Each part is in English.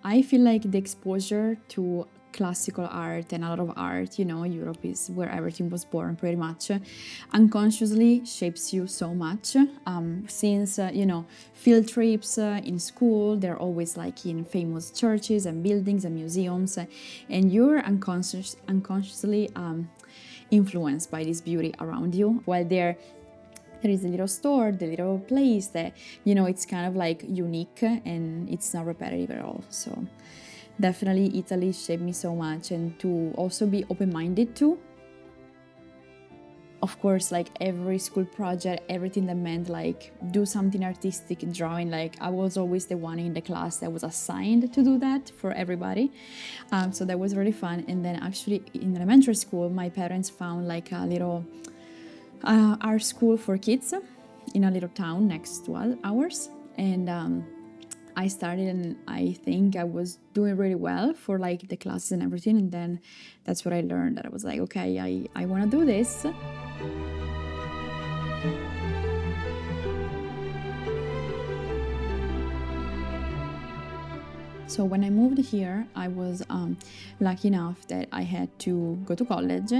I feel like the exposure to classical art and a lot of art, Europe is where everything was born pretty much, unconsciously shapes you so much. Since, field trips in school, they're always like in famous churches and buildings and museums, and you're unconsciously influenced by this beauty around you. While there is a little store, the little place that, it's kind of like unique and it's not repetitive at all. So definitely Italy shaped me so much, and to also be open-minded too. Of course, like every school project, everything that meant like do something artistic, drawing, like I was always the one in the class that was assigned to do that for everybody. So that was really fun. And then actually in elementary school, my parents found like a little art school for kids in a little town next to ours. And I started, and I think I was doing really well for like the classes and everything. And then that's what I learned, that I was like, okay, I want to do this. So when I moved here, I was lucky enough that I had to go to college,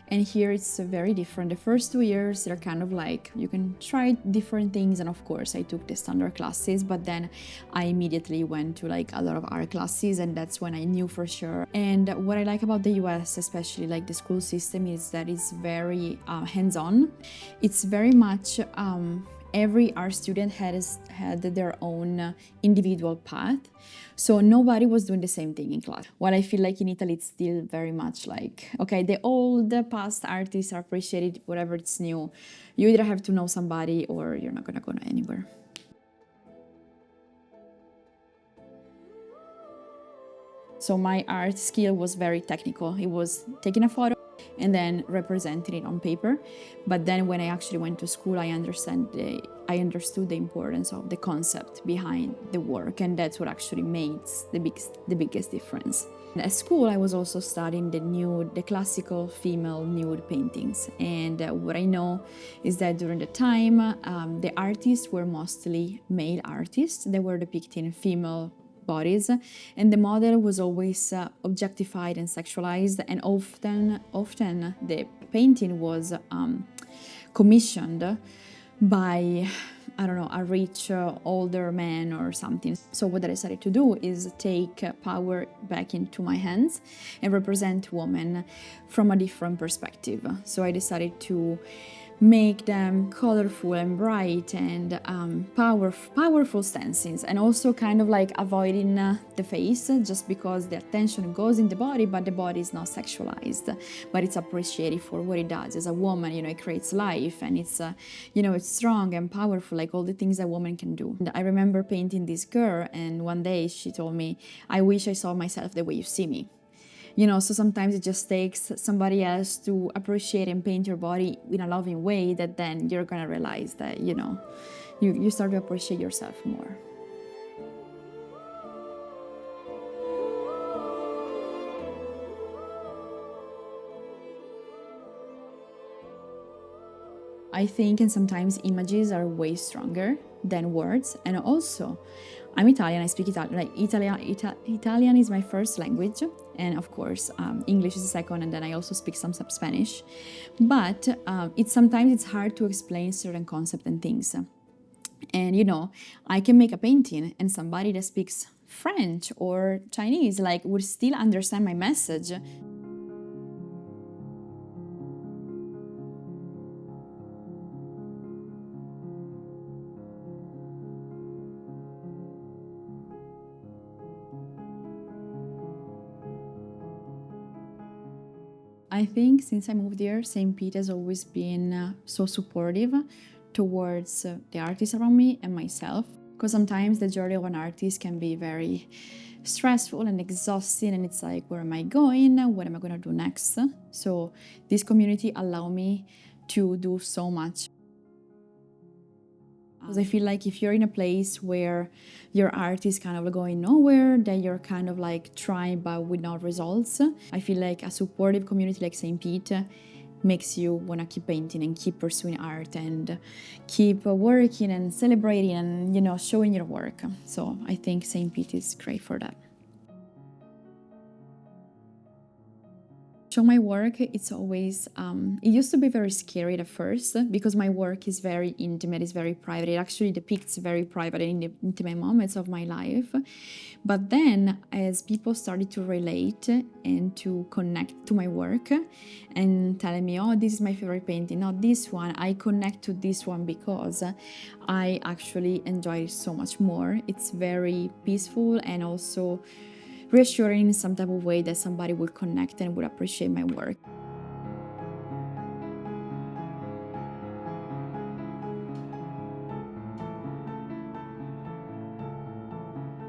and here it's very different. The first 2 years, they're kind of like, you can try different things, and of course I took the standard classes, but then I immediately went to like a lot of art classes, and that's when I knew for sure. And what I like about the US, especially like the school system, is that it's very hands-on. It's very much every art student had their own individual path, so nobody was doing the same thing in class. While I feel like in Italy it's still very much like, okay, the old past artists are appreciated, whatever it's new, you either have to know somebody or you're not gonna go anywhere. So my art skill was very technical. It was taking a photo and then representing it on paper. But then when I actually went to school, I understood the importance of the concept behind the work, and that's what actually makes the biggest difference. At school, I was also studying the classical female nude paintings. And what I know is that during the time, the artists were mostly male artists. They were depicting female bodies, and the model was always objectified and sexualized, and often the painting was commissioned by, I don't know, a rich older man or something. So what I decided to do is take power back into my hands and represent women from a different perspective. So I decided to make them colorful and bright and powerful stances, and also kind of like avoiding the face, just because the attention goes in the body, but the body is not sexualized, but it's appreciated for what it does as a woman. It creates life, and it's it's strong and powerful, like all the things that women can do. And I remember painting this girl, and one day she told me, I wish I saw myself the way you see me. So sometimes it just takes somebody else to appreciate and paint your body in a loving way, that then you're gonna realize that, you start to appreciate yourself more. I think, and sometimes images are way stronger than words. And also, I'm Italian, I speak Italian. Like Italian is my first language, and of course English is the second, and then I also speak some Spanish. But sometimes it's hard to explain certain concepts and things. And I can make a painting, and somebody that speaks French or Chinese would still understand my message. I think since I moved here, St. Pete has always been so supportive towards the artists around me and myself. Because sometimes the journey of an artist can be very stressful and exhausting, and it's like, where am I going? What am I going to do next? So this community allowed me to do so much. Because I feel like if you're in a place where your art is kind of going nowhere, then you're kind of like trying but with no results. I feel like a supportive community like St. Pete makes you want to keep painting and keep pursuing art and keep working and celebrating and, showing your work. So I think St. Pete is great for that. show my work, it's always, it used to be very scary at first because my work is very intimate, it's very private. It actually depicts very private and intimate moments of my life. But then as people started to relate and to connect to my work and telling me, oh, this is my favorite painting, not this one, I connect to this one because I actually enjoy it so much more. It's very peaceful and also reassuring in some type of way that somebody will connect and will appreciate my work.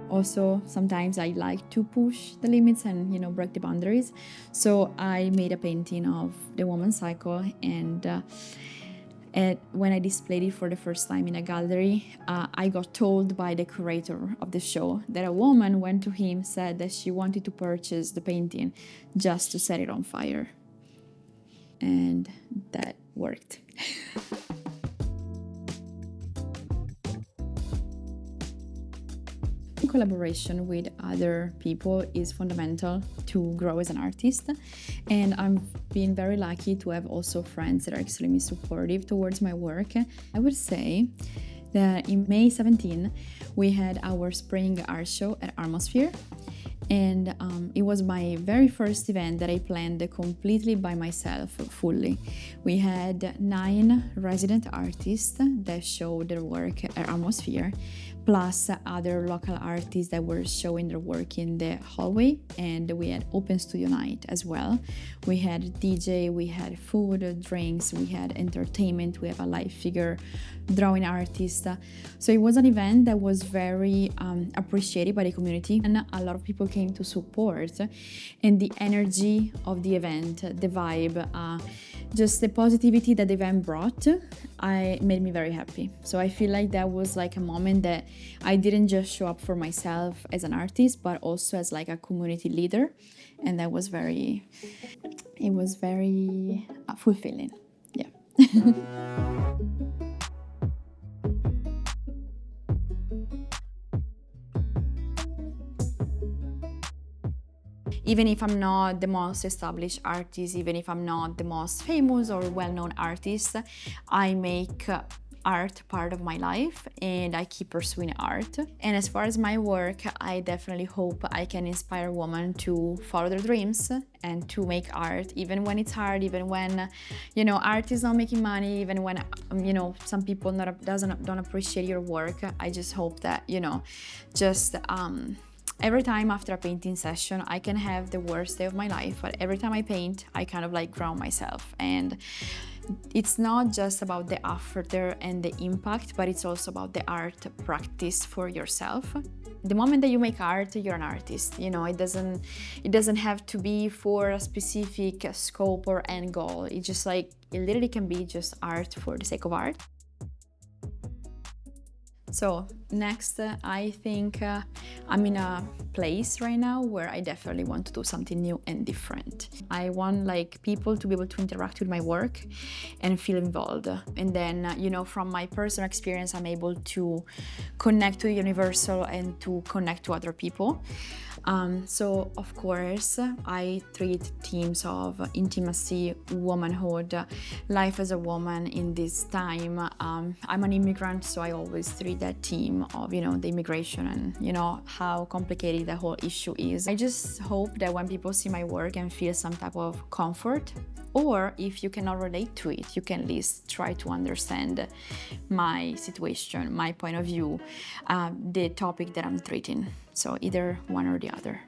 Also, sometimes I like to push the limits and, break the boundaries. So I made a painting of the woman's cycle, and when I displayed it for the first time in a gallery, I got told by the curator of the show that a woman went to him, said that she wanted to purchase the painting just to set it on fire. And that worked. Collaboration with other people is fundamental to grow as an artist, and I'm being very lucky to have also friends that are extremely supportive towards my work. I would say that in May 17 we had our spring art show at Atmosphere, and it was my very first event that I planned completely by myself, fully. We had 9 resident artists that showed their work at Atmosphere, plus other local artists that were showing their work in the hallway, and we had open studio night as well. We had DJ, we had food, drinks, we had entertainment, we have a live figure drawing artist. So it was an event that was very appreciated by the community, and a lot of people came to support, and the energy of the event, the vibe, just the positivity that the event brought, made me very happy. So I feel like that was like a moment that I didn't just show up for myself as an artist, but also as like a community leader, and that was very fulfilling. Yeah. Even if I'm not the most established artist, even if I'm not the most famous or well-known artist, I make art part of my life, and I keep pursuing art. And as far as my work, I definitely hope I can inspire women to follow their dreams and to make art, even when it's hard, even when, art is not making money, even when, some people don't appreciate your work. I just hope that, every time after a painting session, I can have the worst day of my life, but every time I paint, I kind of like ground myself. And it's not just about the after and the impact, but it's also about the art practice for yourself. The moment that you make art, you're an artist. It doesn't have to be for a specific scope or end goal. It literally can be just art for the sake of art. So next, I think I'm in a place right now where I definitely want to do something new and different. I want people to be able to interact with my work and feel involved. And then, from my personal experience, I'm able to connect to the universal and to connect to other people. So of course, I treat themes of intimacy, womanhood, life as a woman in this time. I'm an immigrant, so I always treat that theme of, the immigration and, how complicated the whole issue is. I just hope that when people see my work and feel some type of comfort, or if you cannot relate to it, you can at least try to understand my situation, my point of view, the topic that I'm treating. So either one or the other.